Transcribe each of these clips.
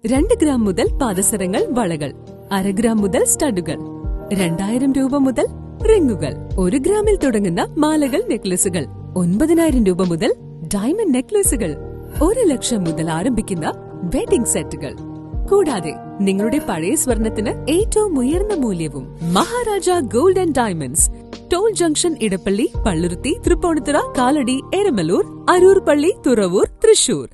2 gram മുതൽ പാദസരങ്ങൾ, വളകൾ, 1/2 gram മുതൽ സ്റ്റഡുകൾ, 2000 രൂപ മുതൽ റിങ്ങുകൾ, 1 ഗ്രാമിൽ തുടങ്ങുന്ന മാലകൾ, നെക്ലസുകൾ, 9000 രൂപ മുതൽ ഡയമണ്ട് നെക്ലസുകൾ, 1 ലക്ഷം മുതൽ ആരംഭിക്കുന്ന വെഡിംഗ് സെറ്റുകൾ. കൂടാതെ നിങ്ങളുടെ പഴയ സ്വർണത്തിന് ഏറ്റവും ഉയർന്ന മൂല്യവും. Maharaja gold and diamonds, toll junction, Edappally, Palluruthy, Tripunithura, Kalady, Eramalloor, Aroor പള്ളി, തുറവൂർ, തൃശൂർ.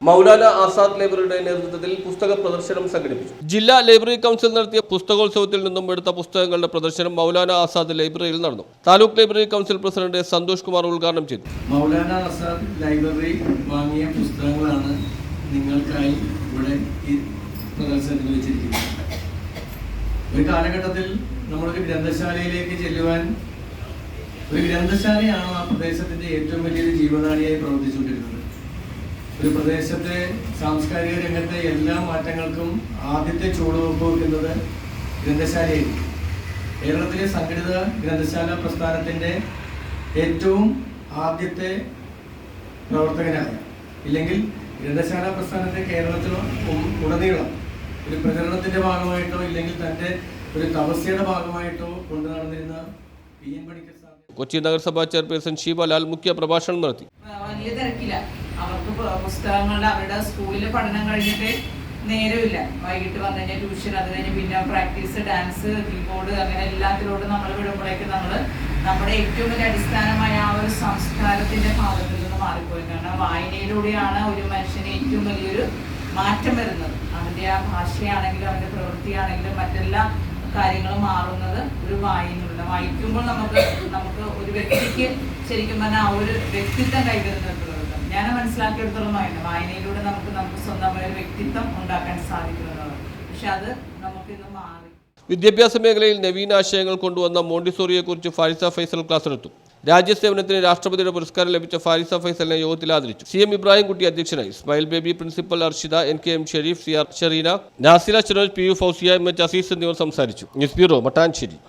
മൗലാന ആസാദ് ലൈബ്രറിയുടെ നേതൃത്വത്തിൽ പുസ്തക പ്രദർശനം സംഘടിപ്പിച്ചു. ജില്ലാ ലൈബ്രറി കൗൺസിൽ നടത്തിയ പുസ്തകോത്സവത്തിൽ നിന്നും എടുത്ത പുസ്തകങ്ങളുടെ പ്രദർശനം മൗലാന ആസാദ് ലൈബ്രറിയിൽ നടന്നു. Taluk library council president Santhosh Kumar ഉദ്ഘാടനം ചെയ്തു. മൗലാന ആസാദ് ലൈബ്രറി വാങ്ങിയ പുസ്തകങ്ങളാണ് നിങ്ങൾക്കായി ഇവിടെ ഈ പ്രദർശനത്തിൽ വെച്ചിരിക്കുന്നത്. ഒരു കാലഘട്ടത്തിൽ നമ്മളൊരു ഗ്രന്ഥശാലയിലേക്ക് ചെല്ലുവാൻ, ഒരു ഗ്രന്ഥശാലയാണ് ആ പ്രദേശത്തിന്റെ ഏറ്റവും വലിയൊരു ജീവനാഡിയായി പ്രവർത്തിച്ചുകൊണ്ടിരുന്നത്. ഒരു പ്രദേശത്തെ സാംസ്കാരിക രംഗത്തെ എല്ലാ മാറ്റങ്ങൾക്കും ആദ്യത്തെ ചുവടുവെപ്പ് വെക്കുന്നത് ഗ്രന്ഥശാലയായിരുന്നു. കേരളത്തിലെ സംഘടിത ഗ്രന്ഥശാല പ്രസ്ഥാനത്തിന്റെ ഏറ്റവും ആദ്യത്തെ പ്രവർത്തകനായ, ഇല്ലെങ്കിൽ ഗ്രന്ഥശാല പ്രസ്ഥാനത്തെ കേരളത്തിൽ ഉടനീളം ഒരു പ്രചരണത്തിന്റെ ഭാഗമായിട്ടോ ഇല്ലെങ്കിൽ തന്റെ ഒരു തപസ്യയുടെ ഭാഗമായിട്ടോ കൊണ്ടു നടന്നിരുന്ന PN പണിക്കർ സാർ. കൊച്ചി നഗരസഭാ ചെയർപേഴ്സൺ ഷീബലാൽ മുഖ്യ പ്രഭാഷണം നടത്തി. വലിയ തിരക്കില്ല, അവർക്ക് പുസ്തകങ്ങളുടെ അവരുടെ സ്കൂളിലെ പഠനം കഴിഞ്ഞിട്ട് നേരമില്ല. വൈകിട്ട് വന്നു കഴിഞ്ഞാൽ ട്യൂഷൻ, അത് കഴിഞ്ഞ് പിന്നെ പ്രാക്ടീസ്, ഡാൻസ്, കീബോർഡ്, അങ്ങനെ എല്ലാത്തിലോട്ടും നമ്മൾ വിടുമ്പോഴേക്ക് നമ്മൾ നമ്മുടെ ഏറ്റവും വലിയ അടിസ്ഥാനമായ ആ ഒരു സംസ്കാരത്തിന്റെ ഭാഗത്തിൽ നിന്ന് മാറിപ്പോയി. കാരണം വായനയിലൂടെയാണ് ഒരു മനുഷ്യന് ഏറ്റവും വലിയൊരു മാറ്റം വരുന്നത്. അവന്റെ ആ ഭാഷയാണെങ്കിലും അവന്റെ പ്രവൃത്തിയാണെങ്കിലും മറ്റെല്ലാ കാര്യങ്ങളും മാറുന്നത് ഒരു വായനയിലൂടെ. വായിക്കുമ്പോൾ നമുക്ക് ഒരു വ്യക്തിക്ക് ശരിക്കും പറഞ്ഞാൽ ആ ഒരു വ്യക്തിത്വം കൈവരുന്നത്. ഞാൻ മനസ്സിലാക്കിയെടുത്തോളം വായനയിലൂടെ നമുക്ക് സ്വന്തമായ ഒരു വ്യക്തിത്വം ഉണ്ടാക്കാൻ സാധിക്കുന്നതാണ്. പക്ഷെ അത് നമുക്കിന്ന് മാറി. വിദ്യാഭ്യാസ മേഖലയിൽ നവീന ആശയങ്ങൾ കൊണ്ടുവന്ന മോണ്ടിസോറിയെക്കുറിച്ച് ഫാരിസ ഫൈസൽ ക്ലാസ് എടുത്തു. രാജ്യസേവനത്തിന് രാഷ്ട്രപതിയുടെ പുരസ്കാരം ലഭിച്ച ഫാരിസ ഫൈസലിനെ യോഗത്തിൽ ആദരിച്ചു. CM ഇബ്രാഹിം കുട്ടി അധ്യക്ഷനായി. Ismail Baby, principal Arshida, NKM Sherif, CR Shereena, Nasila, Chiroj, PU Fousiya, MH Azeez എന്നിവർ സംസാരിച്ചു. News bureau, Mattancherry.